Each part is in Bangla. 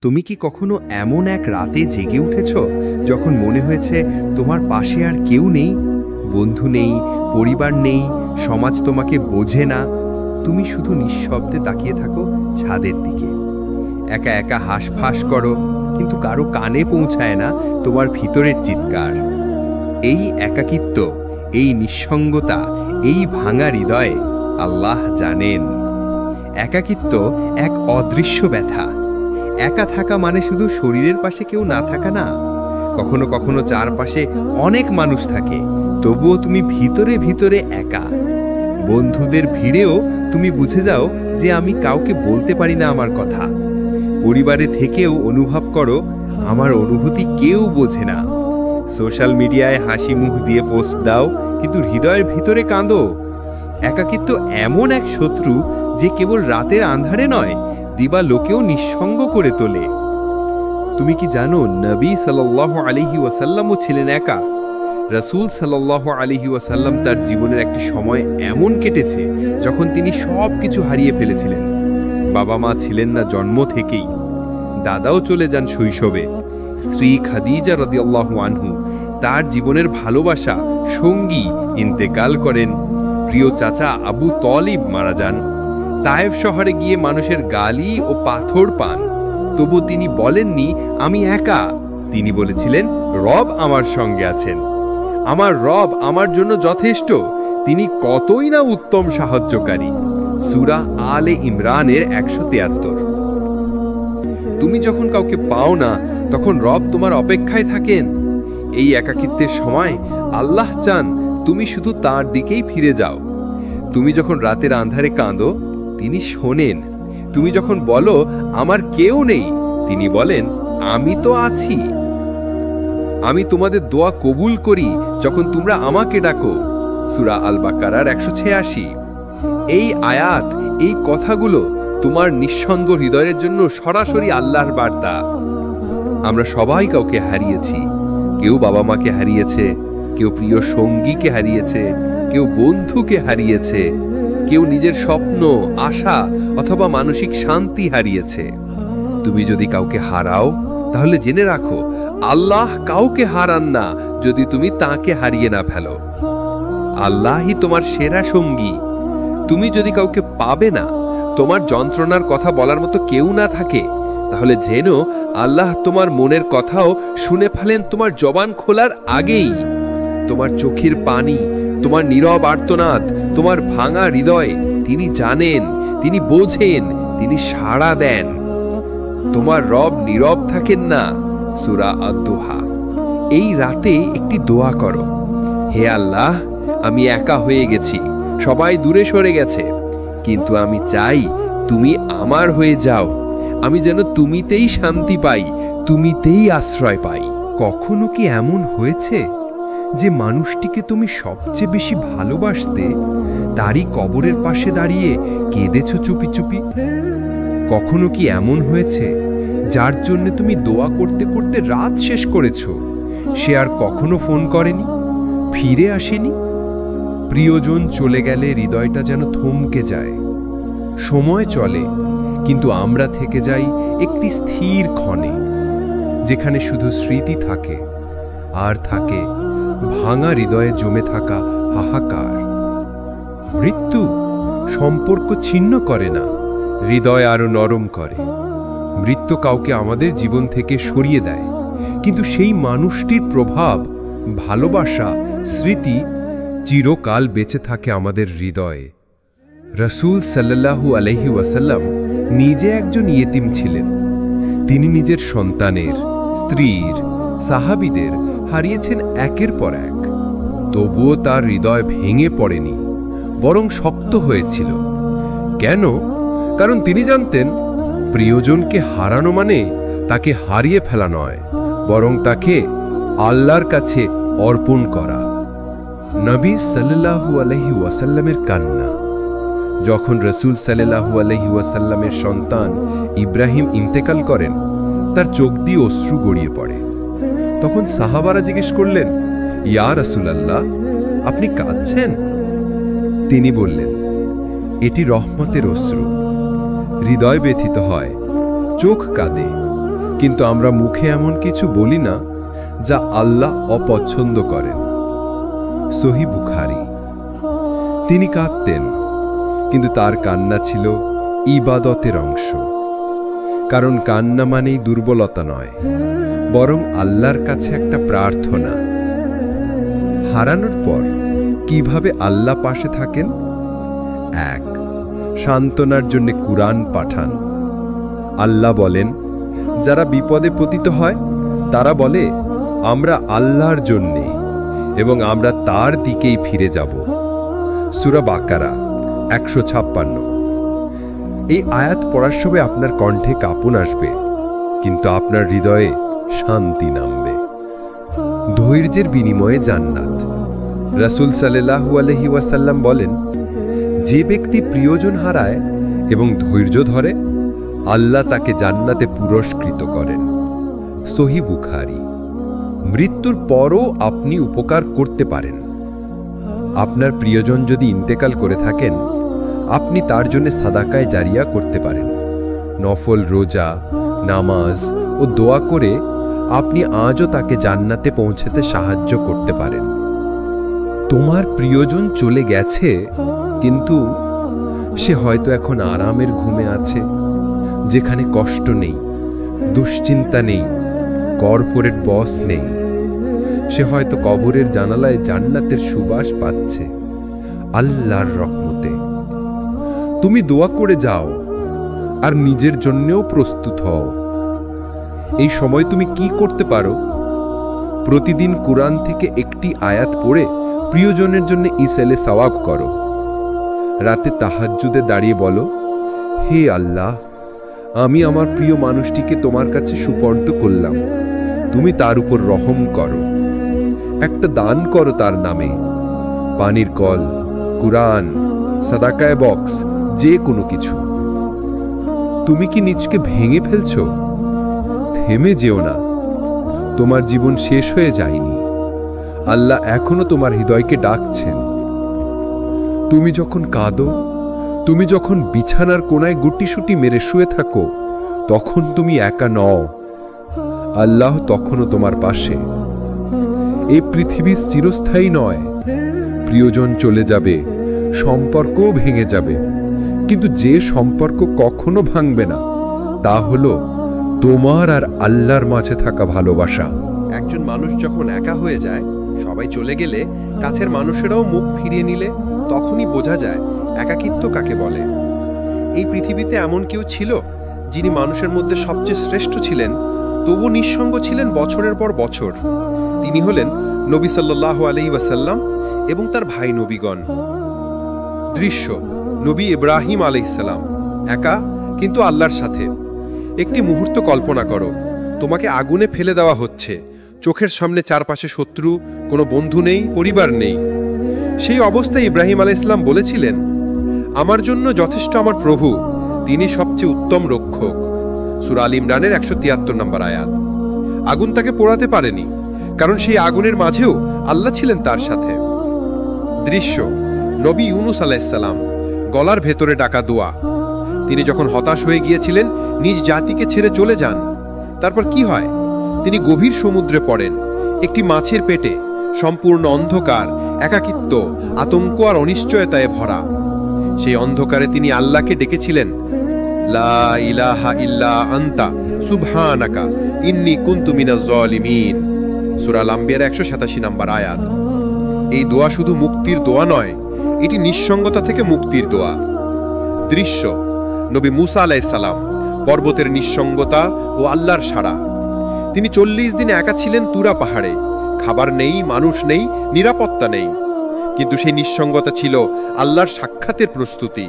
তুমি কি কখনো এমন এক রাতে জেগে উঠেছ যখন মনে হয়েছে তোমার পাশে আর কেউ নেই, বন্ধু নেই, পরিবার নেই, সমাজ তোমাকে বোঝে না, তুমি শুধু নিঃশব্দে তাকিয়ে থাকো ছাদের দিকে, একা একা হাঁসফাঁস করো, কিন্তু কারো কানে পৌঁছায় না তোমার ভিতরের চিৎকার। এই একাকিত্ব, এই নিঃসঙ্গতা, এই ভাঙা হৃদয়ে আল্লাহ জানেন। একাকিত্ব এক অদৃশ্য ব্যথা। একা থাকা মানে শুধু শরীরের পাশে কেউ না থাকা না। কখনো কখনো চারপাশে অনেক মানুষ থাকে, তবুও তুমি ভিতরে ভিতরে একা। বন্ধুদের ভিড়েও তুমি বুঝে যাও যে আমি কাউকে বলতে পারি না আমার কথা। পরিবারে থেকেও অনুভব করো আমার অনুভূতি কেউ বোঝে না। সোশ্যাল মিডিয়ায় হাসি মুখ দিয়ে পোস্ট দাও, কিন্তু হৃদয়ের ভিতরে কাঁদো। একাকিত্ব এমন এক শত্রু যে কেবল রাতের আন্ধারে নয়, দিবা লোকেও নিঃসঙ্গ করে তোলে। তুমি কি জানো নবী সাল্লাল্লাহু আলাইহি ওয়াসাল্লামও ছিলেন একা। রাসূল সাল্লাল্লাহু আলাইহি ওয়াসাল্লাম তার জীবনের একটি সময় এমন কেটেছে যখন তিনি সব কিছু হারিয়ে ফেলেছিলেন। বাবা মা ছিলেন না জন্ম থেকেই, দাদাও চলে যান শৈশবে। স্ত্রী খাদিজা রাদিয়াল্লাহু আনহু, তার জীবনের ভালোবাসা সঙ্গী, ইন্তেকাল করেন। প্রিয় চাচা আবু তালিব মারা যান। তায়েফ শহরে গিয়ে মানুষের গালি ও পাথর পান, তবু তিনি বলেননি আমি একা। তিনি বলেছিলেন রব আমার সঙ্গে আছেন, আমার রব আমার জন্য যথেষ্ট, তিনি কতই না উত্তম সাহায্যকারী। সূরা আলে ইমরানের 173। তুমি যখন কাউকে পাও না, তখন রব তোমার অপেক্ষায় থাকেন। এই একাকিত্বের সময় আল্লাহ চান তুমি শুধু তার দিকেই ফিরে যাও। তুমি যখন রাতের আন্ধারে কাঁদো, তিনি শোনেন। তুমি যখন বলো আমার কেউ নেই, তিনি বলেন আমি তো আছি। আমি তোমাদের দোয়া কবুল করি যখন তোমরা আমাকে ডাকো। সূরা আল বাকারার 186। এই আয়াত, এই কথাগুলো তোমার নিঃসঙ্গ হৃদয়ের জন্য সরাসরি আল্লাহর বার্তা। আমরা সবাই কাউকে হারিয়েছি। কেউ বাবা মাকে হারিয়েছে, কেউ প্রিয় সঙ্গীকে হারিয়েছে, কেউ বন্ধুকে হারিয়েছে, কেউ নিজের স্বপ্ন, আশা অথবা মানসিক শান্তি হারিয়েছে। তুমি যদি কাউকে হারাও, তাহলে জেনে রাখো আল্লাহ কাউকে হারান না যদি তুমি তাকে হারিয়ে না ফেলো। আল্লাহই তোমার সেরা সঙ্গী। তুমি যদি কাউকে পাবে না, তোমার যন্ত্রণার কথা বলার মতো কেউ না থাকে, তাহলে জেনো আল্লাহ তোমার মনের কথাও শুনে ফেলেন তোমার জবান খোলার আগেই। তোমার চোখের পানি, তোমার নীরব আর্তনাদ, তোমার ভাঙা হৃদয় তিনি জানেন, তিনি বোঝেন, তিনি সাড়া দেন। তোমার রব নীরব থাকেন না। সূরা আদ-দুহা। এই রাতে একটি দোয়া করো, হে আল্লাহ, আমি একা হয়ে গেছি, সবাই দূরে সরে গেছে, কিন্তু আমি চাই তুমি আমার হয়ে যাও। আমি যেন তুমিতেই শান্তি পাই, তুমিতেই আশ্রয় পাই। কখনো কি এমন হয়েছে যে মানুষটিকে তুমি সবচেয়ে বেশি ভালোবাসতে, তারই কবরের পাশে দাঁড়িয়ে কেঁদেছ চুপি চুপি? কখনো কি এমন হয়েছে যার জন্য তুমি দোয়া করতে করতে রাত শেষ করেছ, সে আর কখনো ফোন করেনি, ফিরে আসেনি? প্রিয়জন চলে গেলে হৃদয়টা যেন থমকে যায়। সময় চলে, কিন্তু আমরা থেকে যাই একটি স্থির ক্ষণে, যেখানে শুধু স্মৃতি থাকে, আর থাকে ভাঙা হৃদয়ে জমে থাকা হাহাকার। মৃত্যু সম্পর্ক ছিন্ন করে না, হৃদয় আরো নরম করে। মৃত্যু কাউকে আমাদের জীবন থেকে সরিয়ে দেয়, কিন্তু সেই মানুষটির প্রভাব, ভালোবাসা, স্মৃতি চিরকাল বেঁচে থাকে আমাদের হৃদয়ে। রাসূল সাল্লাল্লাহু আলাইহি ওয়াসাল্লাম নিজে একজন ইয়েতিম ছিলেন। তিনি নিজের সন্তানের, স্ত্রীর, সাহাবীদের হারিয়েছেন একের পর এক। তবুও তার হৃদয় ভেঙে পড়েনি, বরং শক্ত হয়েছিল। কেন? কারণ তিনি জানতেন প্রিয়জনকে হারানো মানে তাকে হারিয়ে ফেলা নয়, বরং তাকে আল্লাহর কাছে অর্পণ করা। নবী সাল্লাল্লাহু আলাইহি ওয়াসাল্লামের কান্না। যখন রাসূল সাল্লাল্লাহু আলাইহি ওয়াসাল্লামের সন্তান ইব্রাহিম ইন্তেকাল করেন, তার চোখ দিয়ে অশ্রু গড়িয়ে পড়ে। তখন সাহাবারা জিজ্ঞেস করলেন, ইয়া রাসূলুল্লাহ, আপনি কাঁদছেন? তিনি বললেন, এটি রহমতের অশ্রু। হৃদয় ব্যথিত হয়, চোখ কাঁদে, কিন্তু আমরা মুখে এমন কিছু বলি না যা আল্লাহ অপছন্দ করেন। সহিহ বুখারী। তিনি কাঁদতেন, কিন্তু তার কান্না ছিল ইবাদতের অংশ। কারণ কান্না মানেই দুর্বলতা নয়, বরং আল্লাহর কাছে একটা প্রার্থনা। হারানোর পর কিভাবে আল্লাহ পাশে থাকেন? 1. সান্ত্বনার জন্য কুরআন পাঠান। আল্লাহ বলেন, যারা বিপদে পতিত হয় তারা বলে, আমরা আল্লাহর জন্যে এবং আমরা তার দিকেই ফিরে যাব। সূরা বাকারা 156। এই আয়াত পড়ার সময় আপনার কণ্ঠে কাঁপন আসবে, কিন্তু আপনার হৃদয়ে শান্তি নামবে। ধৈর্যের বিনিময়ে জান্নাত। রাসূল সাল্লাল্লাহু আলাইহি ওয়াসাল্লাম বলেন, যে ব্যক্তি প্রিয়জন হারায় এবং ধৈর্য ধরে, আল্লাহ তাকে জান্নাতে পুরস্কৃত করেন। সহিহ বুখারী। মৃত্যুর পরও আপনি উপকার করতে পারেন। আপনার প্রিয়জন যদি ইন্তেকাল করে থাকেন, আপনি তার জন্য সাদাকায়ে জারিয়া করতে পারেন। নফল রোজা, নামাজ ও দোয়া করে আপনি আজও তাকে জান্নাতে পৌঁছাতে সাহায্য করতে পারেন। তোমার প্রিয়জন চলে গেছে, কিন্তু সে হয়তো এখন আরামের ঘুমে আছে, যেখানে কষ্ট নেই, দুশ্চিন্তা নেই, কর্পোরেট বস নেই। সে হয়তো কবরের জানালায় জান্নাতের সুবাস পাচ্ছে, আল্লাহর রহমতে। তুমি দোয়া করে যাও আর নিজের জন্যও প্রস্তুত হও। এই সময় তুমি কি করতে পারো? প্রতিদিন কুরআন থেকে একটি আয়াত পড়ে প্রিয়জনের জন্য ইসেলে সওয়াব করো। রাতে তাহাজ্জুদে দাঁড়িয়ে বলো, হে আল্লাহ, আমি আমার প্রিয় মানুষটিকে তোমার কাছে সুপর্দ করলাম, তুমি তার উপর রহম করো। একটা দান করো তার নামে, পানির কল, কুরআন, সাদাকায়ে বক্স, যে কোনো কিছু। তুমি কি নিজকে ভেঙে ফেলছো? থেমে যেও না, তোমার জীবন শেষ হয়ে যায়নি। আল্লাহ এখনো তোমার হৃদয়কে ডাকছেন। তুমি যখন কাঁদো, তুমি যখন বিছানার কোনায় গুটিসুটি মেরে শুয়ে থাকো, তখন তুমি একা নও। আল্লাহ তখনও তোমার পাশে। এই পৃথিবী চিরস্থায়ী নয়। প্রিয়জন চলে যাবে, সম্পর্কও ভেঙে যাবে, কিন্তু যে সম্পর্ক কখনো ভাঙবে না, তা হলো তোমার আর আল্লাহর মাঝে থাকা ভালোবাসা। একজন মানুষ যখন একা হয়ে যায়, সবাই চলে গেলে, কাছের মানুষেরাও মুখ ফিরিয়ে নিলে, তখনই বোঝা যায় একাকিত্ব কাকে বলে। এই পৃথিবীতে এমন কেউ ছিল যিনি মানুষের মধ্যে সবচেয়ে শ্রেষ্ঠ ছিলেন, তবু নিঃসঙ্গ ছিলেন বছরের পর বছর। তিনি হলেন নবী সাল্লাল্লাহু আলাইহি ওয়াসাল্লাম এবং তার ভাই নবীগণ। দৃশ্য: নবী ইব্রাহিম আলাইহিস সালাম একা, কিন্তু আল্লাহর সাথে। একটি মুহূর্ত কল্পনা করো, তোমাকে আগুনে ফেলে দেওয়া হচ্ছে, চোখের সামনে চারপাশে শত্রু, কোনো বন্ধু নেই, পরিবার নেই। সেই অবস্থায় ইব্রাহিম আলাইহিস সালাম বলেছিলেন, আমার জন্য যথেষ্ট আমার প্রভু, তিনি সবচেয়ে উত্তম রক্ষক। সূরা আল ইমরানের 173 নম্বর আয়াত। আগুন তাকে পোড়াতে পারেনি, কারণ সেই আগুনের মাঝেও আল্লাহ ছিলেন তার সাথে। দৃশ্য: নবী ইউনুস আলাইহিস সালাম গলার ভেতরে ডাকা দোয়া। তিনি যখন হতাশ হয়ে গিয়েছিলেন, নিজ জাতিকে ছেড়ে চলে যান। তারপর কি হয়? তিনি গভীর সমুদ্রে পড়েন, একটি মাছের পেটে, সম্পূর্ণ অন্ধকার, একাকিত্ব, আতঙ্ক আর অনিশ্চয়তায় ভরা। সেই অন্ধকারে তিনি আল্লাহকে ডেকেছিলেন, লা ইলাহা ইল্লা আনতা সুবহানাকা ইন্নী কুনতু মিনাজ জালিমিন। সূরা আল আম্বিয়ার 187 নম্বর আয়াত। এই দোয়া শুধু মুক্তির দোয়া নয়, এটি নিঃসঙ্গতা থেকে মুক্তির দোয়া। দৃশ্য: নবী মুসা আলাইহিস সালাম পর্বতের নিঃসঙ্গতা ও আল্লাহর সাড়া। তিনি 40 দিন একা ছিলেন তুরা পাহাড়ে, খাবার নেই, মানুষ নেই, নিরাপত্তা নেই, কিন্তু সেই নিঃসঙ্গতা ছিল আল্লাহর সাক্ষাতের প্রস্তুতি।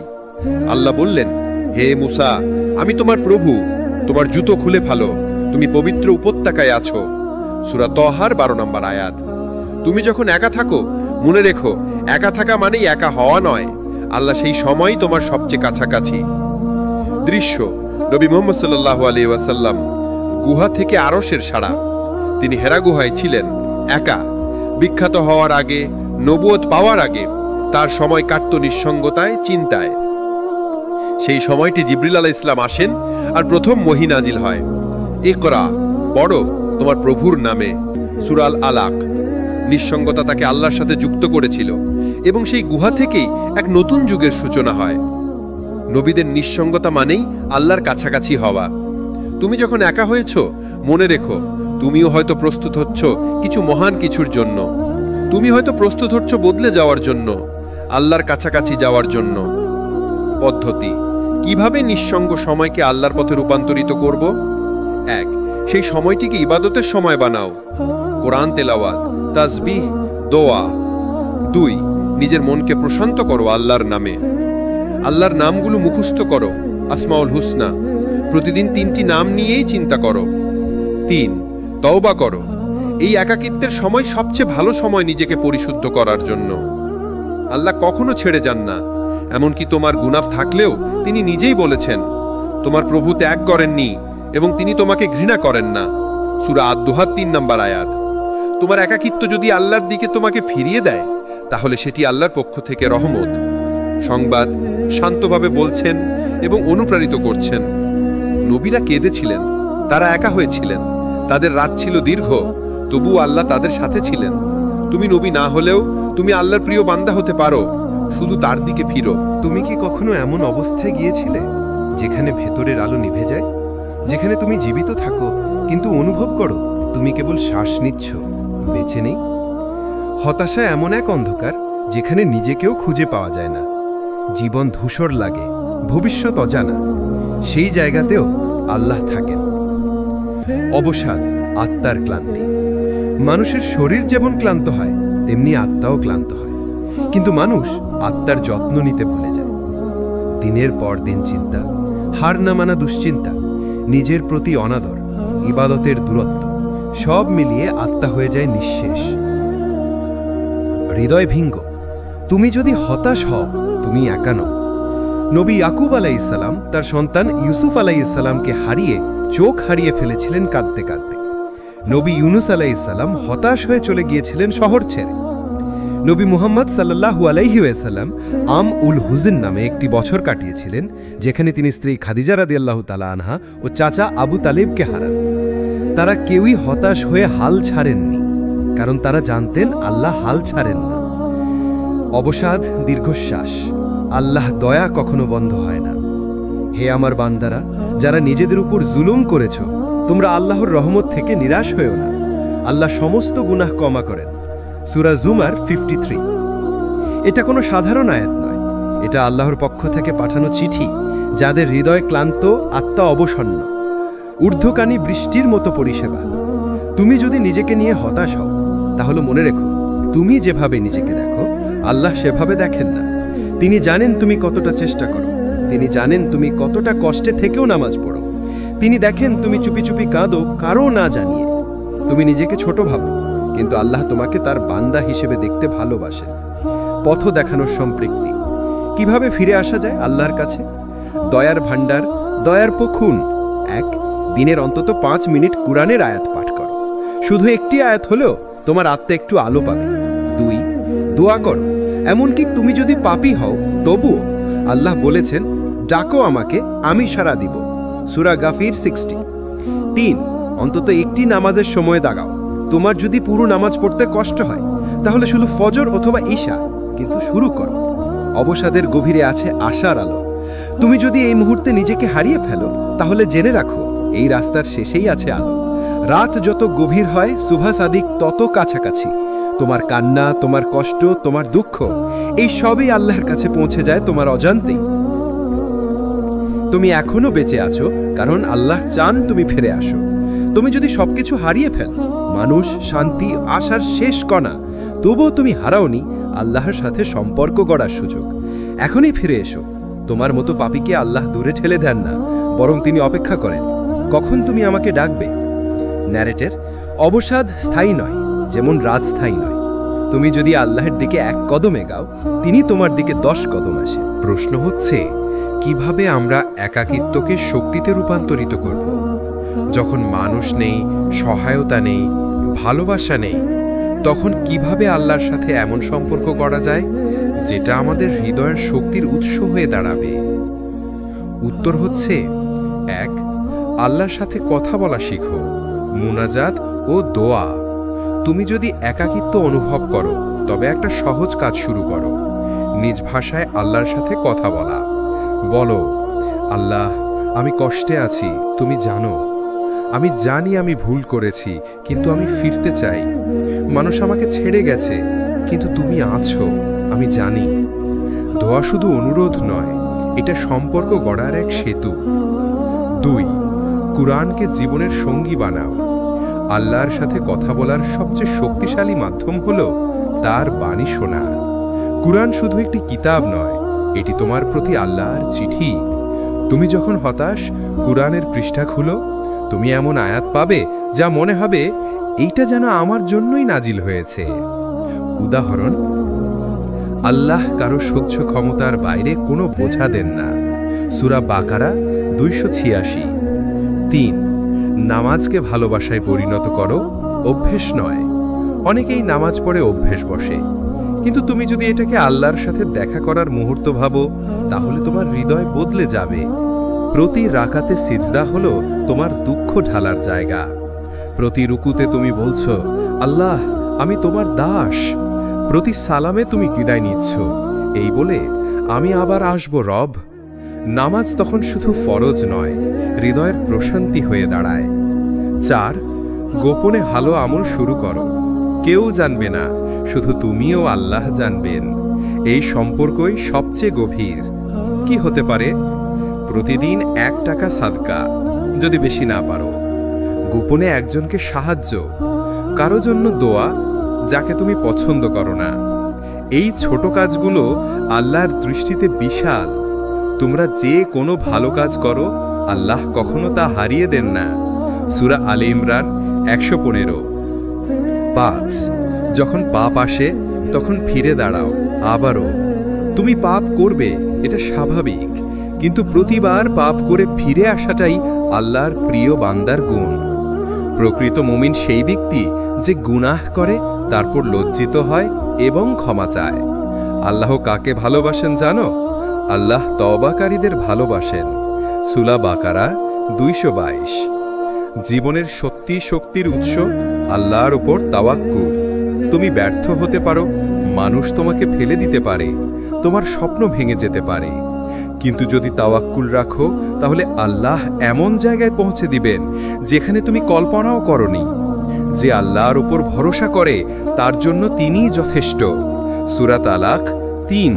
আল্লাহ বললেন, হে মুসা, আমি তোমার প্রভু, তোমার জুতো খুলে ফেলো, তুমি পবিত্র উপত্যকায় আছো। সূরা তহার 12 নম্বর আয়াত। তুমি যখন একা থাকো, মনে রেখো, একা থাকা মানেই একা হওয়া নয়, আল্লাহ সেই সময়ই তোমার সবচেয়ে কাছাকাছি। দৃশ্য: নবী মুহাম্মদ সাল্লাল্লাহু আলাইহি ওয়াসাল্লাম গুহা থেকে আরশের সাড়া। তিনি হেরা গুহায় ছিলেন, একা। বিখ্যাত হওয়ার আগে, নবুয়ত পাওয়ার আগে তার সময় কাটতো নিঃসঙ্গতায়, চিন্তায়। সেই সময়টি জিবরিল আলাইহিস সালাম আসেন আর প্রথম ওহী নাজিল হয়। ইকরা, পড়ো তোমার প্রভুর নামে। সূরা আল আলাক। নিঃসঙ্গতা তাকে আল্লাহর সাথে যুক্ত করেছিল এবং সেই গুহা থেকেই এক নতুন যুগের সূচনা হয়। নবীদের নিঃসঙ্গতা মানেই আল্লাহর কাছাকাছি হওয়া। তুমি যখন একা হয়েছ, মনে রেখো তুমিও হয়তো প্রস্তুত হচ্ছ কিছু মহান কিছুর জন্য। তুমি হয়তো প্রস্তুত হচ্ছ বদলে যাওয়ার জন্য, আল্লাহর কাছাকাছি যাওয়ার জন্য। পদ্ধতি: কিভাবে নিঃসঙ্গ সময়কে আল্লাহর পথে রূপান্তরিত করব? 1. সেই সময়টিকে ইবাদতের সময় বানাও। কোরআন তেলাওয়াত, তাসবিহ, দোয়া। 2. নিজের মনকে প্রশান্ত করো আল্লাহর নামে। আল্লাহর নামগুলো মুখস্থ করো, আসমাউল হুসনা। প্রতিদিন 3টি নাম নিয়েই চিন্তা করো। 3. তওবা করো। এই একাকিত্বের সময় সবচেয়ে ভালো সময় নিজেকে পরিশুদ্ধ করার জন্য। আল্লাহ কখনো ছেড়ে যান না। এমনকি তোমার গুনাহ থাকলেও তিনি নিজেই বলেছেন তোমার প্রভু ত্যাগ করেননি এবং তিনি তোমাকে ঘৃণা করেন না। সূরা আদ-দুহা 3 নম্বর আয়াত। তোমার একাকিত্ব যদি আল্লাহর দিকে তোমাকে ফিরিয়ে দেয়, তাহলে সেটি আল্লাহর পক্ষ থেকে রহমত। সংবাদ শান্তভাবে বলছেন এবং অনুপ্রাণিত করছেন। নবীরা কেঁদেছিলেন, তারা একা হয়েছিলেন, তাদের রাত ছিল দীর্ঘ, তবুও আল্লাহ তাদের সাথে ছিলেন। তুমি নবী না হলেও তুমি আল্লাহর প্রিয় বান্দা হতে পারো, শুধু তার দিকে ফিরো। তুমি কি কখনো এমন অবস্থায় গিয়েছিলে যেখানে ভেতরের আলো নিভে যায়, যেখানে তুমি জীবিত থাকো কিন্তু অনুভব করো তুমি কেবল শ্বাস নিচ্ছ, বেঁচে নেই? হতাশা এমন এক অন্ধকার যেখানে নিজেকেও খুঁজে পাওয়া যায় না, জীবন ধূসর লাগে, ভবিষ্যৎ অজানা। সেই জায়গাতেও আল্লাহ থাকেন। অবসাদ, আত্মার ক্লান্তি। মানুষের শরীর যেমন ক্লান্ত হয়, তেমনি আত্মাও ক্লান্ত হয়। কিন্তু মানুষ আত্মার যত্ন নিতে ভুলে যায়। দিনের পর দিন চিন্তা, হার না মানা দুশ্চিন্তা, নিজের প্রতি অনাদর, ইবাদতের দূরত্ব, সব মিলিয়ে আত্মা হয়ে যায় নিঃশেষ। হৃদয় ভিঙ্গ। তুমি যদি হতাশ হও, তুমি একা নও। নবী ইয়াকুব আলাইহিসসালাম তার সন্তান ইউসুফ আলাইহিসসালামকে হারিয়ে চোখ হারিয়ে ফেলেছিলেন কাঁদতে কাঁদতে। নবী ইউনুস আলাইহিসসালাম হতাশ হয়ে চলে গিয়েছিলেন শহর ছেড়ে। নবী মুহাম্মদ সাল্লাল্লাহু আলাইহি ওয়াসাল্লাম আম উল হুজন নামে একটি বছর কাটিয়েছিলেন, যেখানে তিনি স্ত্রী খাদিজা রাদিয়াল্লাহু তাআলা আনহা ও চাচা আবু তালিবকে হারান। তারা কেউই হতাশ হয়ে হাল ছাড়েননি, কারণ তারা জানতেন আল্লাহ হাল ছাড়েন না। অবসাদ, দীর্ঘশ্বাস। আল্লাহ দয়া কখনো বন্ধ হয় না। হে আমার বান্দারা, যারা নিজেদের উপর জুলুম করেছ, তোমরা আল্লাহর রহমত থেকে নিরাশ হয়েও না। আল্লাহ সমস্ত গুনাহ ক্ষমা করেন। সূরা জুমার 53। এটা কোনো সাধারণ আয়াত নয়, এটা আল্লাহর পক্ষ থেকে পাঠানো চিঠি, যাদের হৃদয় ক্লান্ত, আত্মা অবসন্ন। ঊর্ধ্বকানী বৃষ্টির মতো পরিষেবা। তুমি যদি নিজেকে নিয়ে হতাশ হও, তাহলে মনে রেখো তুমি যেভাবে নিজেকে দেখো, আল্লাহ সেভাবে দেখেন না। তিনি জানেন তুমি কতটা চেষ্টা করো, তিনি জানেন তুমি কতটা কষ্টে থেকেও নামাজ পড়ো। তিনি দেখেন তুমি চুপি চুপি কাঁদো কারও না জানিয়ে। তুমি নিজেকে ছোট ভাবো, কিন্তু আল্লাহ তোমাকে তার বান্দা হিসেবে দেখতে ভালোবাসে। পথ দেখানোর সম্পৃক্তি। কিভাবে ফিরে আসা যায় আল্লাহর কাছে? দয়ার ভাণ্ডার, দয়ার পখুন। 1. দিনের অন্তত 5 মিনিট কুরআনের আয়াত পাঠ করো। শুধু একটি আয়াত হলেও তোমার আত্মা একটু আলো পাবে। 2. দোয়া করো। এমনকি তুমি যদি পাপী হও, তবুও আল্লাহ বলেছেন, ডাকো আমাকে, আমি সাড়া দিব। সূরা গাফির 60। 3. অন্তত একটি নামাজের সময় দাগাও। তোমার যদি পুরো নামাজ পড়তে কষ্ট হয়, তাহলে শুধু ফজর অথবা ঈশা, কিন্তু শুরু করো। অবসাদের গভীরে আছে আশার আলো। তুমি যদি এই মুহূর্তে নিজেকে হারিয়ে ফেলো, তাহলে জেনে রাখো এই রাস্তার শেষেই আছে আলো। রাত যত গভীর হয়, সুবহ সাদিক তত কাছাকাছি। তোমার কান্না, তোমার কষ্ট, তোমার দুঃখ, এই সবই আল্লাহর কাছে পৌঁছে যায় তোমার অজান্তেই। তুমি এখনো বেঁচে আছো কারণ আল্লাহ চান তুমি ফিরে আসো। তুমি যদি সবকিছু হারিয়ে ফেল, মানুষ, শান্তি, আশার শেষ কণা, তবুও তুমি হারাওনি আল্লাহর সাথে সম্পর্ক গড়ার সুযোগ। এখনই ফিরে এসো। তোমার মতো পাপীকে আল্লাহ দূরে ঠেলে দেন না, বরং তিনি অপেক্ষা করেন কখন তুমি আমাকে ডাকবে। ন্যারেটের। অবসাদ স্থায়ী নয়, যেমন রাত স্থায়ী নয়। তুমি যদি আল্লাহর দিকে 1 কদম এগাও, তিনি তোমার দিকে 10 কদম আসে। প্রশ্ন হচ্ছে, কিভাবে আমরা একাকিত্বকে শক্তিতে রূপান্তরিত করব? যখন মানুষ নেই, সহায়তা নেই, ভালোবাসা নেই, তখন কিভাবে আল্লাহর সাথে এমন সম্পর্ক করা যায় যেটা আমাদের হৃদয়ের শক্তির উৎস হয়ে দাঁড়াবে? উত্তর হচ্ছে 1. আল্লাহর সাথে কথা বলা শিখো, মুনাজাত ও দোয়া। তুমি যদি একাকিত্ব অনুভব করো তবে একটা সহজ কাজ শুরু করো, নিজ ভাষায় আল্লাহর সাথে কথা বলা। বলো, আল্লাহ, আমি কষ্টে আছি, তুমি জানো। আমি জানি আমি ভুল করেছি, কিন্তু আমি ফিরতে চাই। মানুষ আমাকে ছেড়ে গেছে, কিন্তু তুমি আছো, আমি জানি। দোয়া শুধু অনুরোধ নয়, এটা সম্পর্ক গড়ার এক সেতু। 2. কুরআনকে জীবনের সঙ্গী বানাও। আল্লাহর সাথে কথা বলার সবচেয়ে শক্তিশালী মাধ্যম হলো তার বাণী শোনা। কুরআন শুধু একটি কিতাব নয়, এটি তোমার প্রতি আল্লাহর চিঠি। তুমি যখন হতাশ, কুরআনের পৃষ্ঠা খুলো, তুমি এমন আয়াত পাবে যা মনে হবে এইটা যেন আমার জন্যই নাজিল হয়েছে। উদাহরণ, আল্লাহ কারো সহ্য ক্ষমতার বাইরে কোনো বোঝা দেন না। সূরা বাকারা 286। 3. নামাজকে ভালোবাসায় পরিণত করো, অভ্যেস নয়। অনেকেই নামাজ পড়ে অভ্যেস বসে, কিন্তু তুমি যদি এটাকে আল্লাহর সাথে দেখা করার মুহূর্ত ভাবো, তাহলে তোমার হৃদয় বদলে যাবে। প্রতি রাকাতে সিজদা হলো তোমার দুঃখ ঢালার জায়গা। প্রতি রুকুতে তুমি বলছো, আল্লাহ, আমি তোমার দাস। প্রতি সালামে তুমি বিদায় নিচ্ছ, এই বলে, আমি আবার আসব রব। নামাজ তখন শুধু ফরজ নয়, হৃদয়ের প্রশান্তি হয়ে দাঁড়ায়। 4. গোপনে ভালো আমল শুরু করো। কেউ জানবে না, শুধু তুমিও আল্লাহ জানবেন। এই সম্পর্কই সবচেয়ে গভীর। কি হতে পারে? প্রতিদিন 1 টাকা সাদকা, যদি বেশি না পারো। গোপনে একজনকে সাহায্য, কারো জন্য দোয়া যাকে তুমি পছন্দ করো না। এই ছোট কাজগুলো আল্লাহর দৃষ্টিতে বিশাল। তোমরা যে কোনো ভালো কাজ করো, আল্লাহ কখনো তা হারিয়ে দেন না। সূরা আলে ইমরান 115। 5. যখন পাপ আসে তখন ফিরে দাঁড়াও আবারও। তুমি পাপ করবে, এটা স্বাভাবিক, কিন্তু প্রতিবার পাপ করে ফিরে আসাটাই আল্লাহর প্রিয় বান্দার গুণ। প্রকৃত মুমিন সেই ব্যক্তি যে গুনাহ করে তারপর লজ্জিত হয় এবং ক্ষমা চায়। আল্লাহ কাকে ভালোবাসেন জানো? আল্লাহ তওবাকারীদের ভালোবাসেন। সূরা বাকারা 222। জীবনের সত্যি শক্তির উৎস আল্লাহর উপর তাওয়াক্কুল। তুমি ব্যর্থ হতে পারো, মানুষ তোমাকে ফেলে দিতে পারে, তোমার স্বপ্ন ভেঙে যেতে পারে, কিন্তু যদি তাওয়াক্কুল রাখো তাহলে আল্লাহ এমন জায়গায় পৌঁছে দিবেন যেখানে তুমি কল্পনাও করনি। যে আল্লাহর উপর ভরসা করে তার জন্য তিনিই যথেষ্ট। সূরা তালাক 3।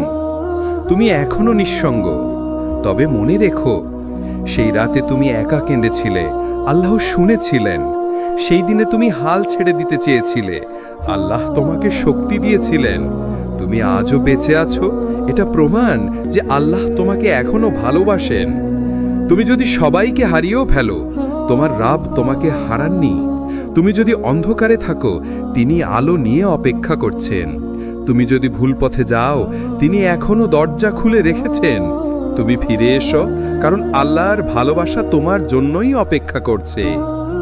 তুমি এখনো নিঃসঙ্গ, তবে মনে রেখো, সেই রাতে তুমি একা কেঁদেছিলে, আল্লাহ শুনেছিলেন। সেই দিনে তুমি হাল ছেড়ে দিতে চেয়েছিলে, আল্লাহ তোমাকে শক্তি দিয়েছিলেন। তুমি আজও বেঁচে আছো, এটা প্রমাণ যে আল্লাহ তোমাকে এখনো ভালোবাসেন। তুমি যদি সবাইকে হারিয়েও ফেলো, তোমার রব তোমাকে হারাননি। তুমি যদি অন্ধকারে থাকো, তিনি আলো নিয়ে অপেক্ষা করছেন। তুমি যদি ভুল পথে যাও, তিনি এখনো দরজা খুলে রেখেছেন। তুমি ফিরে এসো, কারণ আল্লাহর ভালোবাসা তোমার জন্যই অপেক্ষা করছে।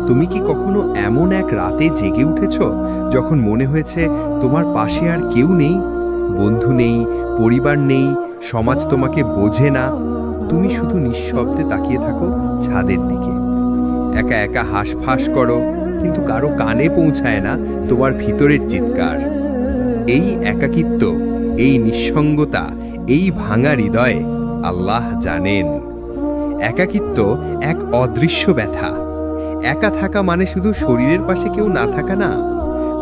তুমি কি কখনো এমন এক রাতে জেগে উঠেছ যখন মনে হয়েছে তোমার পাশে আর কেউ নেই, বন্ধু নেই, পরিবার নেই, সমাজ তোমাকে বোঝে না? তুমি শুধু নিঃশব্দে তাকিয়ে থাকো ছাদের দিকে, একা একা হাঁসফাঁস করো, কিন্তু কারো কানে পৌঁছায় না তোমার ভিতরের চিৎকার। এই একাকিত্ব, এই নিঃসঙ্গতা, এই ভাঙা হৃদয়ে আল্লাহ জানেন। একাকিত্ব এক অদৃশ্য ব্যথা। একা থাকা মানে শুধু শরীরের পাশে কেউ না থাকা না।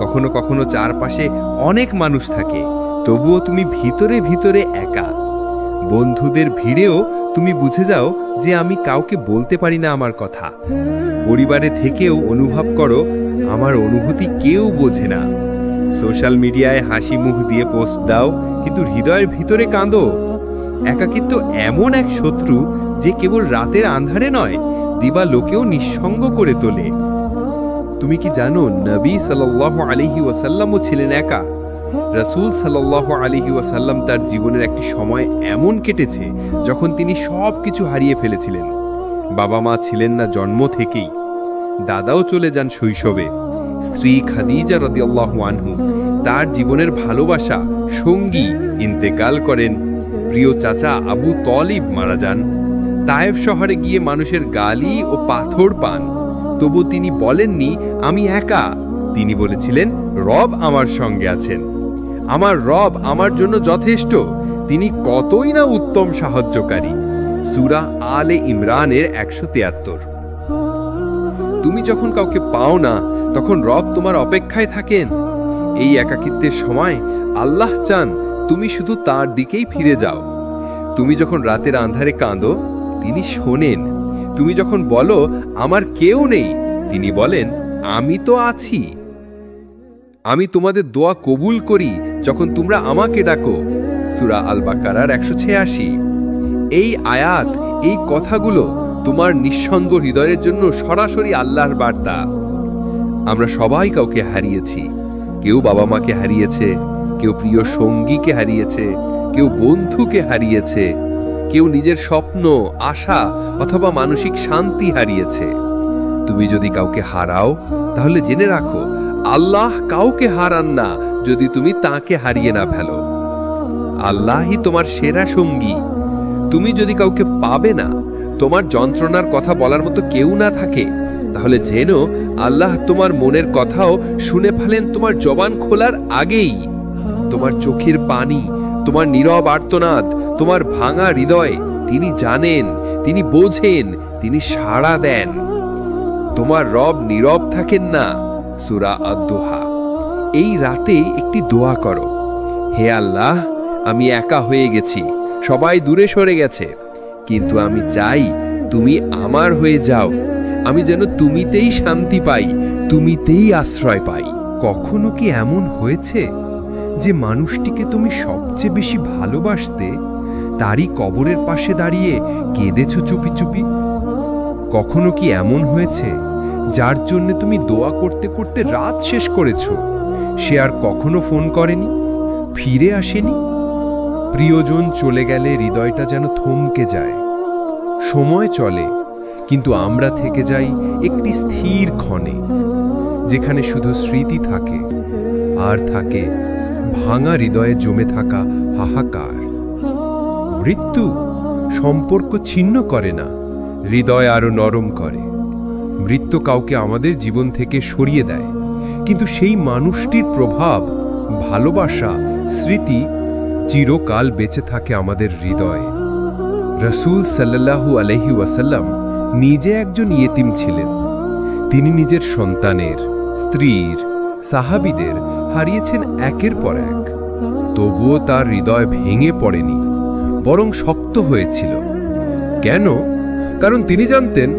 কখনো কখনো চারপাশে অনেক মানুষ থাকে, তবুও তুমি ভিতরে ভিতরে একা। বন্ধুদের ভিড়েও তুমি বুঝে যাও যে আমি কাউকে বলতে পারি না আমার কথা। পরিবারে থেকেও অনুভব করো আমার অনুভূতি কেউ বোঝে না। সোশ্যাল মিডিয়ায় হাসি মুখ দিয়ে পোস্ট দাও, কিন্তু হৃদয়ের ভিতরে কাঁদো। একাকিত্ব এমন এক শত্রু যে কেবল রাতের আন্ধারে নয়, দিবালোকেও নিঃসঙ্গ করে তোলে। তুমি কি জানো নবী সাল্লাল্লাহু আলাইহি ওয়াসাল্লামও ছিলেন একা? রাসূল সাল্লাল্লাহু আলাইহি ওয়াসাল্লাম তার জীবনের একটি সময় এমন কেটেছে যখন তিনি সব কিছু হারিয়ে ফেলেছিলেন। বাবা মা ছিলেন না জন্ম থেকেই, দাদাও চলে যান শৈশবে। স্ত্রী খাদিজা রাদিয়াল্লাহু আনহু, তার জীবনের ভালোবাসা সঙ্গী, ইন্তেকাল করেন। প্রিয় চাচা আবু তালিব মারা যান। তায়েফ শহরে গিয়ে মানুষের গালি ও পাথর পান, তবু তিনি বলেননি আমি একা। তিনি বলেছিলেন রব আমার সঙ্গে আছেন, আমার রব আমার জন্য যথেষ্ট, তিনি কতই না উত্তম সাহায্যকারী। সূরা আলে ইমরানের 173। তুমি যখন কাউকে পাও না, তখন রব তোমার অপেক্ষায় থাকেন। এই একাকিত্বের সময় আল্লাহ চান তুমি শুধু তার দিকেই ফিরে যাও। তুমি যখন রাতের আন্ধারে কাঁদো, তিনি শোনেন। তুমি যখন বলো আমার কেউ নেই, তিনি বলেন আমি তো আছি। আমি তোমাদের দোয়া কবুল করি যখন তোমরা আমাকে ডাকো। সূরা আল বাকারার 186। এই আয়াত, এই কথাগুলো তোমার নিঃসঙ্গ হৃদয়ের জন্য সরাসরি আল্লাহর বার্তা। আমরা সবাই কাউকে হারিয়েছি। কেউ বাবা মাকে হারিয়েছে, কেউ প্রিয় সঙ্গীকে হারিয়েছে, কেউ বন্ধুকে হারিয়েছে, কেউ নিজের স্বপ্ন, আশা অথবা মানসিক শান্তি হারিয়েছে। তুমি যদি কাউকে হারাও, তাহলে জেনে রাখো আল্লাহ কাউকে হারান না যদি তুমি তাকে হারিয়ে না ফেলো। আল্লাহই তোমার সেরা সঙ্গী। তুমি যদি কাউকে পাবে না, তোমার যন্ত্রণার কথা বলার মতো কেউ না থাকে, তাহলে জেনো আল্লাহ তোমার মনের কথাও শুনে ফেলেন তোমার জবান খোলার আগেই। তোমার চোখের পানি, তোমার নীরব আর্তনাদ, তোমার ভাঙা হৃদয় তিনি জানেন, তিনি বোঝেন, তিনি সাড়া দেন। তোমার রব নীরব থাকেন না। সূরা আদ-দুহা। এই রাতে একটি দোয়া করো, হে আল্লাহ, আমি একা হয়ে গেছি, সবাই দূরে সরে গেছে, কিন্তু আমি চাই তুমি আমার হয়ে যাও। আমি যেন তুমিতেই শান্তি পাই, তুমিতেই আশ্রয় পাই। কখনো কি এমন হয়েছে যে মানুষটিকে তুমি সবচেয়ে বেশি ভালোবাসতে, তারই কবরের পাশে দাঁড়িয়ে কেঁদেছ চুপি চুপি? কখনো কি এমন হয়েছে যার জন্য তুমি দোয়া করতে করতে রাত শেষ করেছ, সে আর কখনো ফোন করেনি, ফিরে আসেনি? প্রিয়জন চলে গেলে হৃদয়টা যেন থমকে যায়। সময় চলে, কিন্তু আমরা থেকে যাই একটি স্থির ক্ষণে, যেখানে শুধু স্মৃতি থাকে, আর থাকে ভাঙা হৃদয়ে জমে থাকা হাহাকার। মৃত্যু সম্পর্ক ছিন্ন করে না, হৃদয় আরো নরম করে। মৃত্যু কাউকে আমাদের জীবন থেকে সরিয়ে দেয়, কিন্তু সেই মানুষটির প্রভাব, ভালোবাসা, স্মৃতি চিরকাল বেঁচে থাকে আমাদের হৃদয়ে। রাসূল সাল্লাল্লাহু আলাইহি ওয়াসাল্লাম নিজে একজন ইয়েতিম ছিলেন। তিনি নিজের সন্তানের, স্ত্রীর, সাহাবীদের হারিয়েছেন একের পর এক। তবুও তার হৃদয় ভেঙে পড়েনি, বরং শক্ত হয়েছিল। কেন? কারণ তিনি জানতেন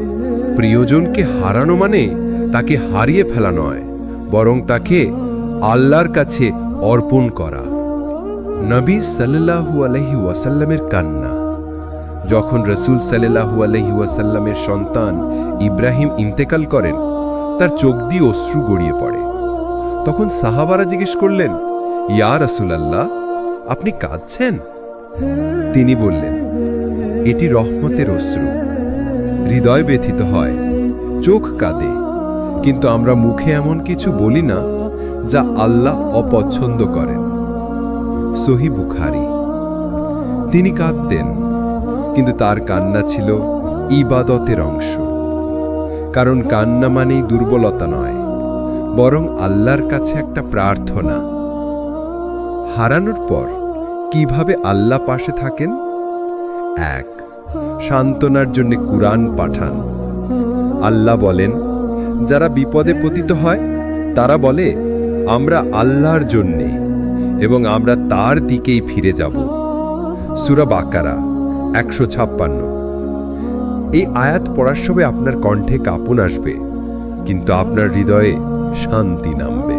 প্রিয়জনকে হারানো মানে তাকে হারিয়ে ফেলা নয়, বরং তাকে আল্লাহর কাছে অর্পণ করা। নবী সাল্লাল্লাহু আলাইহি ওয়াসাল্লামের কান্না। যখন রাসূল সাল্লাল্লাহু আলাইহি ওয়াসাল্লামের সন্তান ইব্রাহিম ইন্তেকাল করেন, তার চোখ দিয়ে অশ্রু গড়িয়ে পড়ে। তখন সাহাবারা জিজ্ঞেস করলেন, ইয়া রাসূলাল্লাহ, আপনি কাঁদছেন? তিনি বললেন, এটি রহমতের অশ্রু। হৃদয় ব্যথিত হয়, চোখ কাঁদে, কিন্তু আমরা মুখে এমন কিছু বলি না যা আল্লাহ অপছন্দ করেন। সহিহ বুখারী। তিনি কাঁদতেন, কিন্তু তার কান্না ছিল ইবাদতের অংশ। কারণ কান্না মানেই দুর্বলতা নয়, বরং আল্লাহর কাছে একটা প্রার্থনা। হারানোর পর কিভাবে আল্লাহ পাশে থাকেন? 1. সান্ত্বনার জন্য কুরআন পাঠান। আল্লাহ বলেন, যারা বিপদে পতিত হয় তারা বলে আমরা আল্লাহর জন্যে এবং আমরা তার দিকেই ফিরে যাব। সূরা বাকারা 156। এই আয়াত পড়ার সময় আপনার কণ্ঠে কাঁপন আসবে, কিন্তু আপনার হৃদয়ে শান্তি নামবে।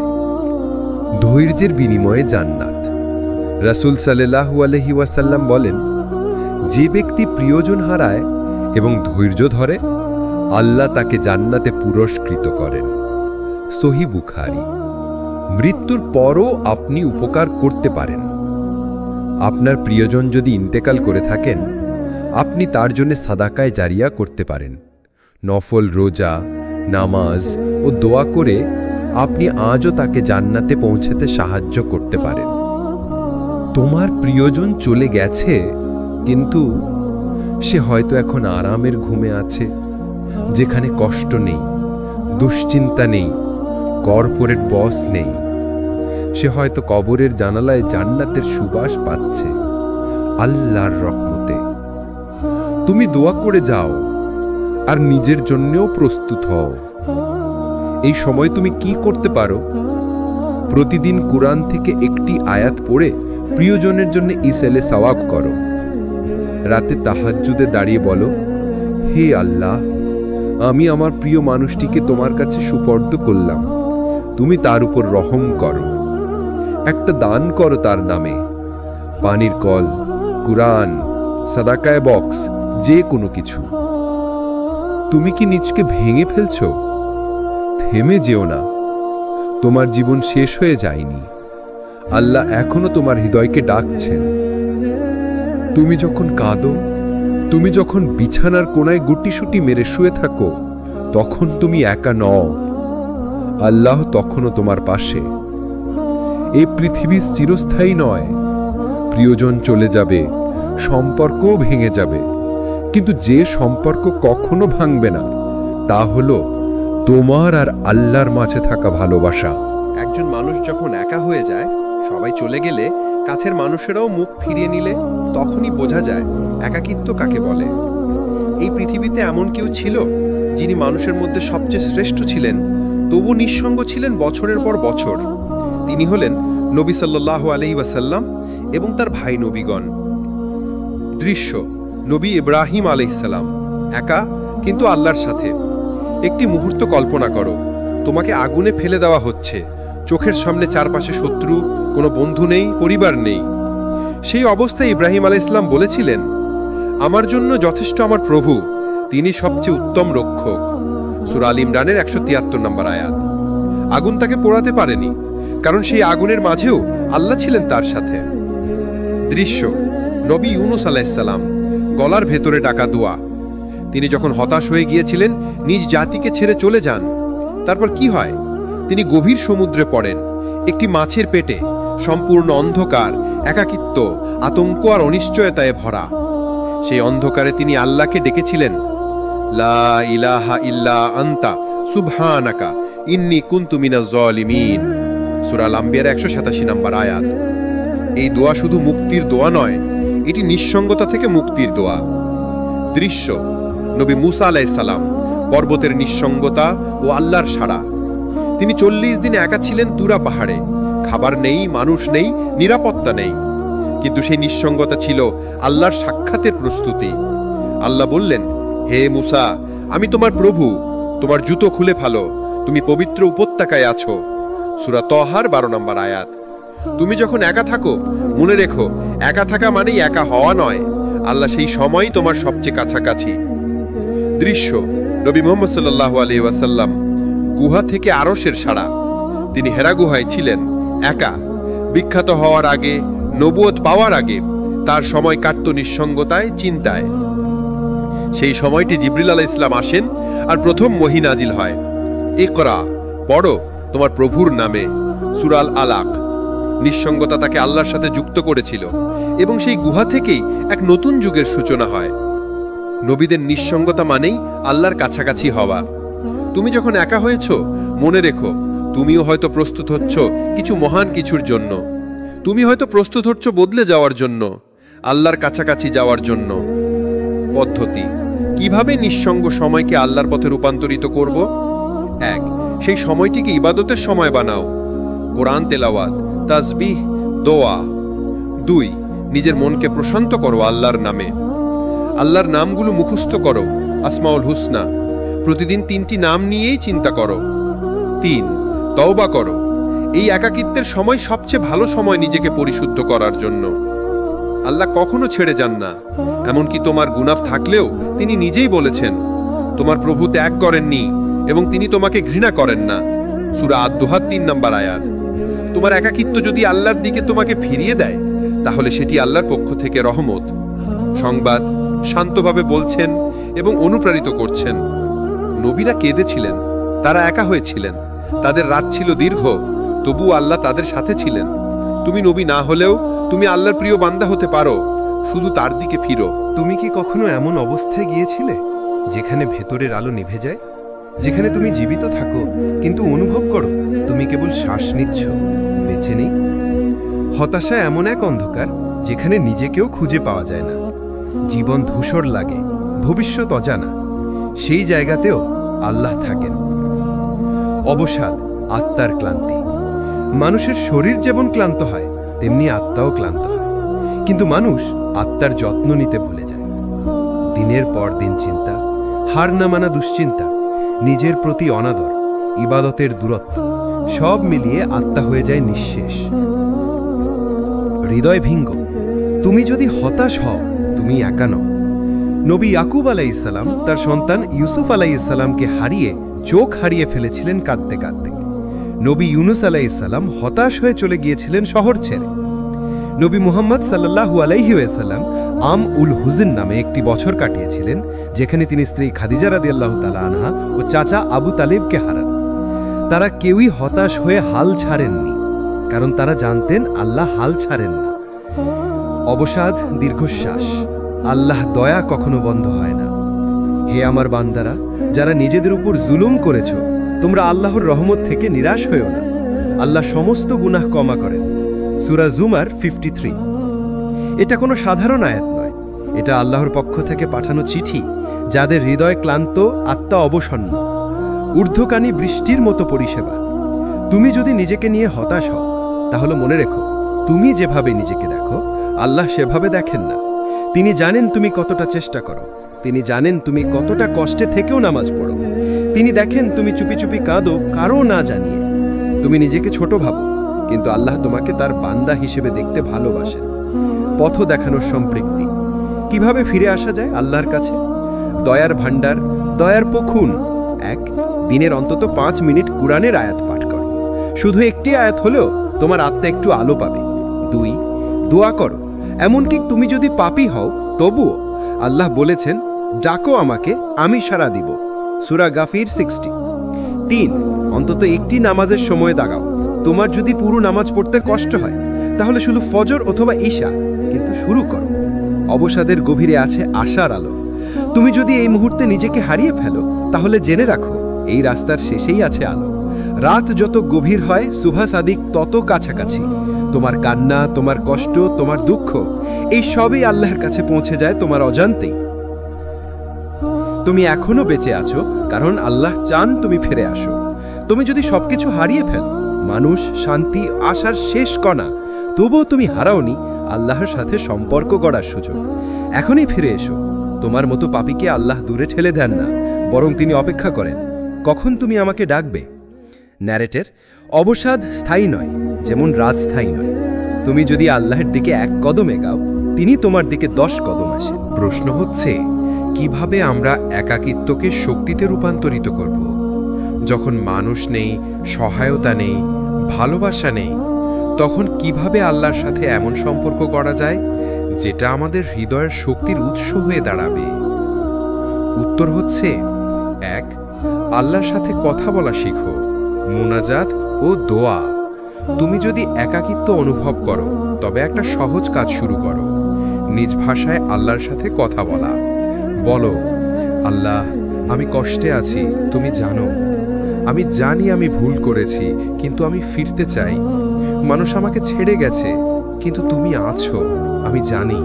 ধৈর্যের বিনিময়ে জান্নাত। রাসূল সাল্লাল্লাহু আলাইহি ওয়াসাল্লাম বলেন, যে ব্যক্তি প্রিয়জন হারায় এবং ধৈর্য ধরে, আল্লাহ তাকে জান্নাতে পুরস্কৃত করেন। সহিহ বুখারী। মৃত্যুর পরও আপনি উপকার করতে পারেন। আপনার প্রিয়জন যদি ইন্তেকাল করে থাকেন, আপনি তার জন্য সাদাকায়ে জারিয়া করতে পারেন। নফল রোজা, নামাজ ও দোয়া করে আপনি আজও তাকে জান্নাতে পৌঁছাতে সাহায্য করতে পারেন। তোমার প্রিয়জন চলে গেছে, কিন্তু সে হয়তো এখন আরামের ঘুমে আছে, যেখানে কষ্ট নেই, দুশ্চিন্তা নেই, কর্পোরেট বস নেই। সে হয়তো কবরের জানালায় জান্নাতের সুবাস পাচ্ছে আল্লাহর রহমতে। তুমি দোয়া করে যাও আর নিজের জন্যও প্রস্তুত হও। এই সময় তুমি কি করতে পারো? প্রতিদিন কুরআন থেকে একটি আয়াত পড়ে প্রিয়জনের জন্য ইসেলে সওয়াব করো। রাতে তাহাজ্জুদে দাঁড়িয়ে বলো, হে আল্লাহ, আমি আমার প্রিয় মানুষটিকে তোমার কাছে সুপর্দ করলাম, তুমি তার উপর রহম করো। একটা দান করো তার নামে, পানির কল, কুরআন, সাদাকায় বক্স, যে কোনো কিছু। তুমি কি নিজকে ভেঙে ফেলছো? থেমে যেও না, তোমার জীবন শেষ হয়ে যায়নি। আল্লাহ এখনো তোমার হৃদয়কে ডাকছেন। তুমি যখন কাঁদো, তুমি যখন বিছানার কোনায় গুটিসুটি মেরে শুয়ে থাকো, তখন তুমি একা নও। আল্লাহ তখনও তোমার পাশে। এই পৃথিবী চিরস্থায়ী নয়। প্রিয়জন চলে যাবে, সম্পর্কও ভেঙে যাবে, কিন্তু যে সম্পর্ক কখনো ভাঙবে না তা হলো তোমার আর আল্লাহর মাঝে থাকা ভালোবাসা। একজন মানুষ যখন একা হয়ে যায়, সবাই চলে গেলে, কাছের মানুষেরাও মুখ ফিরিয়ে নিলে, তখনই বোঝা যায় একাকিত্ব কাকে বলে। এই পৃথিবীতে এমন কেউ ছিল যিনি মানুষের মধ্যে সবচেয়ে শ্রেষ্ঠ ছিলেন, তবু নিঃসঙ্গ ছিলেন বছরের পর বছর। তিনি হলেন নবী সাল্লাল্লাহু আলাইহি ওয়াসাল্লাম এবং তার ভাই নবীগণ। দৃশ্য: নবী ইব্রাহিম আলাইহিস সালাম একা, কিন্তু আল্লাহর সাথে। একটি মুহূর্ত কল্পনা করো, তোমাকে আগুনে ফেলে দেওয়া হচ্ছে, চোখের সামনে চারপাশে শত্রু, কোনো বন্ধু নেই, পরিবার নেই। সেই অবস্থায় ইব্রাহিম আলাইহিস সালাম বলেছিলেন, আমার জন্য যথেষ্ট আমার প্রভু, তিনি সবচেয়ে উত্তম রক্ষক। সূরা আল ইমরানের 173 নম্বর আয়াত। আগুন তাকে পোড়াতে পারেনি, কারণ সেই আগুনের মাঝেও আল্লাহ ছিলেন তার সাথে। দৃশ্য: নবী ইউনুস আলাইহিস সালাম গলার ভেতরে ডাকা দোয়া। তিনি যখন হতাশ হয়ে গিয়েছিলেন, নিজ জাতিকে ছেড়ে চলে যান। তারপর কি হয়? তিনি গভীর সমুদ্রে পড়েন, একটি মাছের পেটে, সম্পূর্ণ অন্ধকার, একাকিত্ব, আতঙ্ক আর অনিশ্চয়তায় ভরা। সেই অন্ধকারে তিনি আল্লাহকে ডেকেছিলেন, লা ইলাহা ইল্লা আনতা সুবহানাকা ইন্নী কুনতু মিনাজ জালিমিন। সূরা আল আম্বিয়ার 187 নম্বর আয়াত। এই দোয়া শুধু মুক্তির দোয়া নয়, এটি নিঃসঙ্গতা থেকে মুক্তির দোয়া। দৃশ্য: নবী মুসা আলাইহিস সালাম পর্বতের নিঃসঙ্গতা ও আল্লাহর সাড়া। তিনি 40 দিন একা ছিলেন তুরা পাহাড়ে, খাবার নেই, মানুষ নেই, নিরাপত্তা নেই, কিন্তু সেই নিঃসঙ্গতা ছিল আল্লাহর সাক্ষাতের প্রস্তুতি। আল্লাহ বললেন, হে মুসা, আমি তোমার প্রভু, তোমার জুতো খুলে ফেলো, তুমি পবিত্র উপত্যকায় আছো। সূরা তহার 12 নম্বর আয়াত। তুমি যখন একা থাকো, মনে রেখো, একা থাকা মানেই একা হওয়া নয়, আল্লাহ সেই সময়ই তোমার সবচেয়ে কাছাকাছি। দৃশ্য: নবী মুহাম্মদ সাল্লাল্লাহু আলাইহি ওয়াসাল্লাম গুহা থেকে আরশের সাড়া। তিনি হেরা গুহায় ছিলেন, একা। বিখ্যাত হওয়ার আগে, নবুয়ত পাওয়ার আগে তার সময় কাটত নিঃসঙ্গতায়, চিন্তায়। সেই সময়টি জিবরিল আলাইহিস সালাম আসেন আর প্রথম ওহী নাজিল হয়, ইকরা, পড়ো তোমার প্রভুর নামে। সূরা আল আলাক। নিঃসঙ্গতা তাকে আল্লাহর সাথে যুক্ত করেছিল এবং সেই গুহা থেকেই এক নতুন যুগের সূচনা হয়। নবীদের নিঃসঙ্গতা মানেই আল্লাহর কাছাকাছি হওয়া। তুমি যখন একা হয়েছ, মনে রেখো, তুমিও হয়তো প্রস্তুত হচ্ছ কিছু মহান কিছুর জন্য। তুমি হয়তো প্রস্তুত হচ্ছ বদলে যাওয়ার জন্য, আল্লাহর কাছাকাছি যাওয়ার জন্য। পদ্ধতি: কিভাবে নিঃসঙ্গ সময়কে আল্লাহর পথে রূপান্তরিত করব? 1. সেই সময়টিকে ইবাদতের সময় বানাও। কোরআন তেলাওয়াত, তাসবিহ, দোয়া। 2. নিজের মনকে প্রশান্ত করো আল্লাহর নামে। আল্লাহর নামগুলো মুখস্থ করো, আসমাউল হুসনা। প্রতিদিন 3টি নাম নিয়েই চিন্তা করো। 3. তওবা করো। এই একাকিত্বের সময় সবচেয়ে ভালো সময় নিজেকে পরিশুদ্ধ করার জন্য। আল্লাহ কখনো ছেড়ে যান না, এমনকি তোমার গুনাহ থাকলেও তিনি নিজেই বলেছেন, তোমার প্রভু ত্যাগ করেননি এবং তিনি তোমাকে ঘৃণা করেন না। সূরা আদ-দুহা 3 নম্বর আয়াত। তোমার একাকিত্ব যদি আল্লাহর দিকে তোমাকে ফিরিয়ে দেয়, তাহলে সেটি আল্লাহর পক্ষ থেকে রহমত। সংবাদ: শান্তভাবে বলছেন এবং অনুপ্রাণিত করছেন। নবীরা কেঁদেছিলেন, তারা একা হয়েছিলেন, তাদের রাত ছিল দীর্ঘ, তবু আল্লাহ তাদের সাথে ছিলেন। তুমি নবী না হলেও তুমি আল্লাহর প্রিয় বান্দা হতে পারো, শুধু তার দিকে ফিরো। তুমি কি কখনো এমন অবস্থায় গিয়েছিলে যেখানে ভেতরের আলো নিভে যায়, যেখানে তুমি জীবিত থাকো কিন্তু অনুভব করো তুমি কেবল শ্বাস নিচ্ছ, বেঁচে নেই? হতাশা এমন এক অন্ধকার যেখানে নিজেকেও খুঁজে পাওয়া যায় না, জীবন ধূসর লাগে, ভবিষ্যৎ অজানা। সেই জায়গাতেও আল্লাহ থাকেন। অবসাদ আত্মার ক্লান্তি। মানুষের শরীর যেমন ক্লান্ত হয় তেমনি আত্মাও ক্লান্ত হয়, কিন্তু মানুষ আত্মার যত্ন নিতে ভুলে যায়। দিনের পর দিন চিন্তা, হার না মানা দুশ্চিন্তা, নিজের প্রতি অনাদর, ইবাদতের দূরত্ব, সব মিলিয়ে আত্মা হয়ে যায় নিঃশেষ। হৃদয় ভিঙ্গ। তুমি যদি হতাশ হও তুমি একা নও। নবী ইয়াকুব আলাইহিসসালাম তার সন্তান ইউসুফ আলাইহিসসালামকে হারিয়ে চোখ হারিয়ে ফেলেছিলেন কাঁদতে কাঁদতে। নবী ইউনুস আলাইহিসসালাম হতাশ হয়ে চলে গিয়েছিলেন শহর ছেড়ে। নবী মুহাম্মদ সাল্লাল্লাহু আলাইহি ওয়াসাল্লাম আম উল হুজন নামে একটি বছর কাটিয়েছিলেন, যেখানে তিনি স্ত্রী খাদিজা রাদিয়াল্লাহু তাআলা আনহা ও চাচা আবু তালিবকে হারান। তারা কেউই হতাশ হয়ে হাল ছাড়েননি, কারণ তারা জানতেন আল্লাহ হাল ছাড়েন না। অবসাদ দীর্ঘশ্বাস। আল্লাহ দয়া কখনো বন্ধ হয় না। হে আমার বান্দারা, যারা নিজেদের উপর জুলুম করেছ, তোমরা আল্লাহর রহমত থেকে নিরাশ হয়েও না। আল্লাহ সমস্ত গুনাহ ক্ষমা করেন। সূরা জুমার 53। এটা কোনো সাধারণ আয়াত নয়, এটা আল্লাহর পক্ষ থেকে পাঠানো চিঠি, যাদের হৃদয় ক্লান্ত, আত্মা অবসন্ন। ঊর্ধ্বকানী বৃষ্টির মতো পরিষেবা। তুমি যদি নিজেকে নিয়ে হতাশ হও, তাহলে মনে রেখো, তুমি যেভাবে নিজেকে দেখো আল্লাহ সেভাবে দেখেন না। তিনি জানেন তুমি কতটা চেষ্টা করো, তিনি জানেন তুমি কতটা কষ্টে থেকেও নামাজ পড়ো। তিনি দেখেন তুমি চুপি চুপি কাঁদো কারো না জানিয়ে। তুমি নিজেকে ছোট ভাবো, কিন্তু আল্লাহ তোমাকে তার বান্দা হিসেবে দেখতে ভালোবাসেন। পথ দেখানোর সম্পৃক্তি। কিভাবে ফিরে আসা যায় আল্লাহর কাছে? দয়ার ভাণ্ডার, দয়ার পখুন। 1, দিনের অন্তত 5 মিনিট কুরআনের আয়াত পাঠ করো। শুধু একটি আয়াত হলেও তোমার আত্মা একটু আলো পাবে। 2, দোয়া করো। এমনকি তুমি যদি পাপী হও তবুও আল্লাহ বলেছেন, ডাকো আমাকে, আমি সাড়া দিব। সূরা গাফির 60। 3, অন্তত একটি নামাজের সময় দাগাও। তোমার যদি পুরো নামাজ পড়তে কষ্ট হয়, তাহলে শুধু ফজর অথবা ঈশা, কিন্তু শুরু করো। অবসাদের গভীরে আছে আশার আলো। তুমি যদি এই মুহূর্তে নিজেকে হারিয়ে ফেলো, তাহলে জেনে রাখো এই রাস্তার শেষেই আছে আলো। রাত যত গভীর হয় সুবহ সাদিক তত কাছাকাছি। তোমার কান্না, তোমার কষ্ট, তোমার দুঃখ, এই সবই আল্লাহর কাছে পৌঁছে যায় তোমার অজান্তেই। তুমি এখনো বেঁচে আছো কারণ আল্লাহ চান তুমি ফিরে আসো। তুমি যদি সবকিছু হারিয়ে ফেলো, মানুষ, শান্তি, আশার শেষ কণা, তবুও তুমি হারাওনি আল্লাহর সাথে সম্পর্ক গড়ার সুযোগ। এখনই ফিরে এসো। তোমার মতো পাপীকে আল্লাহ দূরে ঠেলে দেন না, বরং তিনি অপেক্ষা করেন কখন তুমি আমাকে ডাকবে। ন্যারেটের। অবসাদ স্থায়ী নয়, যেমন রাত স্থায়ী নয়। তুমি যদি আল্লাহর দিকে 1 কদম এগাও, তিনি তোমার দিকে 10 কদম আসেন। প্রশ্ন হচ্ছে, কিভাবে আমরা একাকিত্বকে শক্তিতে রূপান্তরিত করব? যখন মানুষ নেই, সহায়তা নেই, ভালোবাসা নেই, তখন কিভাবে আল্লাহর সাথে এমন সম্পর্ক গড়া যায় যেটা আমাদের হৃদয়ের শক্তির উৎস হয়ে দাঁড়াবে? উত্তর হচ্ছে, 1, আল্লাহর সাথে কথা বলা শিখো, মুনাজাত ও দোয়া। তুমি যদি একাকিত্ব অনুভব করো, তবে একটা সহজ কাজ শুরু করো। নিজ ভাষায় আল্লাহর সাথে কথা বলা। বলো, আল্লাহ, আমি কষ্টে আছি, তুমি জানো। আমি জানি আমি ভুল করেছি, কিন্তু আমি ফিরতে চাই। মানুষ আমাকে ছেড়ে গেছে, কিন্তু তুমি আছো, আমি জানি।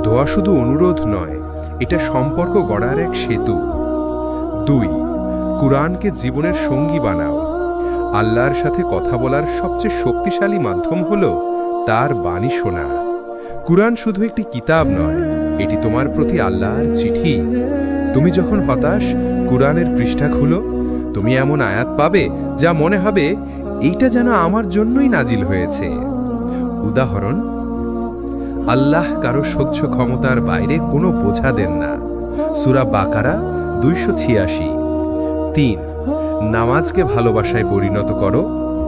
দোয়া শুধু অনুরোধ নয়, এটা সম্পর্ক গড়ার এক সেতু। 2, কুরআনকে জীবনের সঙ্গী বানাও। আল্লাহর সাথে কথা বলার সবচেয়ে শক্তিশালী মাধ্যম হলো তার বাণী শোনা। কুরআন শুধু একটি কিতাব নয়, এটি তোমার প্রতি আল্লাহর চিঠি। তুমি যখন হতাশ, কুরআনের পৃষ্ঠা খুলো, তুমি এমন আয়াত পাবে যা মনে হবে এইটা যেন আমার জন্যই নাজিল হয়েছে। উদাহরণ, আল্লাহ কারো সহ্য ক্ষমতার বাইরে কোনো বোঝা দেন না। সূরা বাকারা 286। 3, নামাজকে ভালোবাসায় পরিণত করো,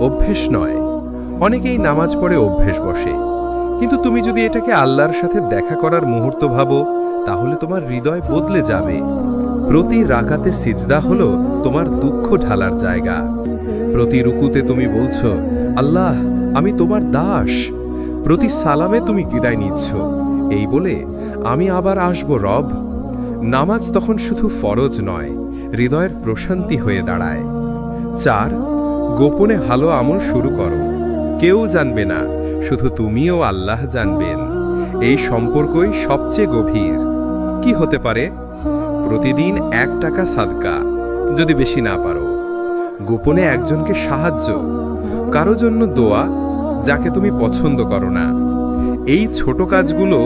অভ্যেস নয়। অনেকেই নামাজ পড়ে অভ্যেস বসে, কিন্তু তুমি যদি এটাকে আল্লাহর সাথে দেখা করার মুহূর্ত ভাবো, তাহলে তোমার হৃদয় বদলে যাবে। প্রতি রাকাতে সিজদা হলো তোমার দুঃখ ঢালার জায়গা। প্রতি রুকুতে তুমি বলছো, আল্লাহ, আমি তোমার দাস। প্রতি সালামে তুমি বিদায় নিচ্ছ, এই বলে আমি আবার আসব রব। নামাজ তখন শুধু ফরজ নয়, হৃদয়ের প্রশান্তি হয়ে দাঁড়ায়। 4, গোপনে ভালো আমল শুরু করো। কেউ জানবে না, শুধু তুমি ও আল্লাহ জানবেন। এই সম্পর্কই সবচেয়ে গভীর। কি হতে পারে? প্রতিদিন 1 টাকা সাদকা, যদি বেশি না পারো। গোপনে একজনকে সাহায্য, কারো জন্য দোয়া যাকে তুমি পছন্দ করো না। এই ছোট কাজগুলো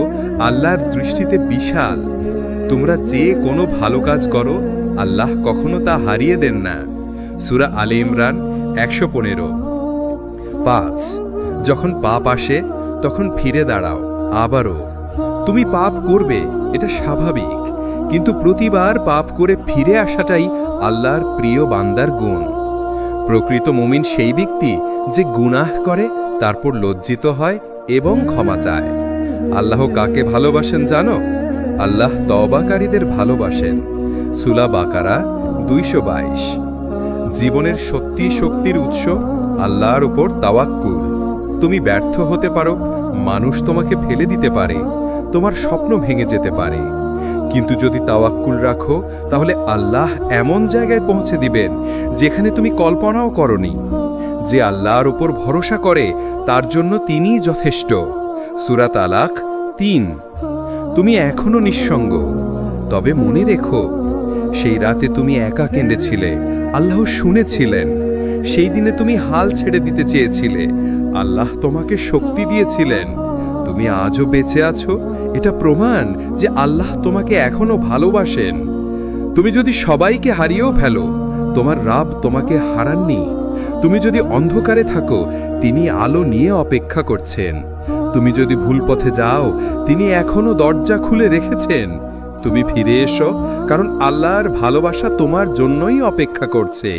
আল্লাহর দৃষ্টিতে বিশাল। তোমরা যে কোনো ভালো কাজ করো, আল্লাহ কখনো তা হারিয়ে দেন না। সূরা আলে ইমরান 115। 5, যখন পাপ আসে তখন ফিরে দাঁড়াও। আবারও তুমি পাপ করবে, এটা স্বাভাবিক, কিন্তু প্রতিবার পাপ করে ফিরে আসাটাই আল্লাহর প্রিয় বান্দার গুণ। প্রকৃত মুমিন সেই ব্যক্তি যে গুনাহ করে তারপর লজ্জিত হয় এবং ক্ষমা চায়। আল্লাহ কাকে ভালোবাসেন জানো? আল্লাহ তওবাকারীদের ভালোবাসেন। সূরা বাকারা 222। জীবনের সত্যি শক্তির উৎস আল্লাহর উপর তাওয়াক্কুল। তুমি ব্যর্থ হতে পারো, মানুষ তোমাকে ফেলে দিতে পারে, তোমার স্বপ্ন ভেঙে যেতে পারে, কিন্তু যদি তাওয়াক্কুল রাখো তাহলে আল্লাহ এমন জায়গায় পৌঁছে দিবেন যেখানে তুমি কল্পনাও করনি। যে আল্লাহর উপর ভরসা করে তার জন্য তিনিই যথেষ্ট। সূরা তালাক 3। তুমি এখনো নিঃসঙ্গ, তবে মনে রেখো, সেই রাতে তুমি একা কেঁদেছিলে, আল্লাহ শুনেছিলেন। সেই দিনে তুমি হাল ছেড়ে দিতে চেয়েছিলে, আল্লাহ তোমাকে শক্তি দিয়েছিলেন। তুমি আজও বেঁচে আছো, এটা প্রমাণ যে আল্লাহ তোমাকে এখনো ভালোবাসেন। তুমি যদি সবাইকে হারিয়েও ফেলো, তোমার রব তোমাকে হারাননি। তুমি যদি অন্ধকারে থাকো, তিনি আলো নিয়ে অপেক্ষা করছেন। তুমি যদি ভুল পথে যাও, তিনি এখনো দরজা খুলে রেখেছেন। তুমি ফিরে এসো, কারণ আল্লাহর ভালোবাসা তোমার জন্যই অপেক্ষা করছে।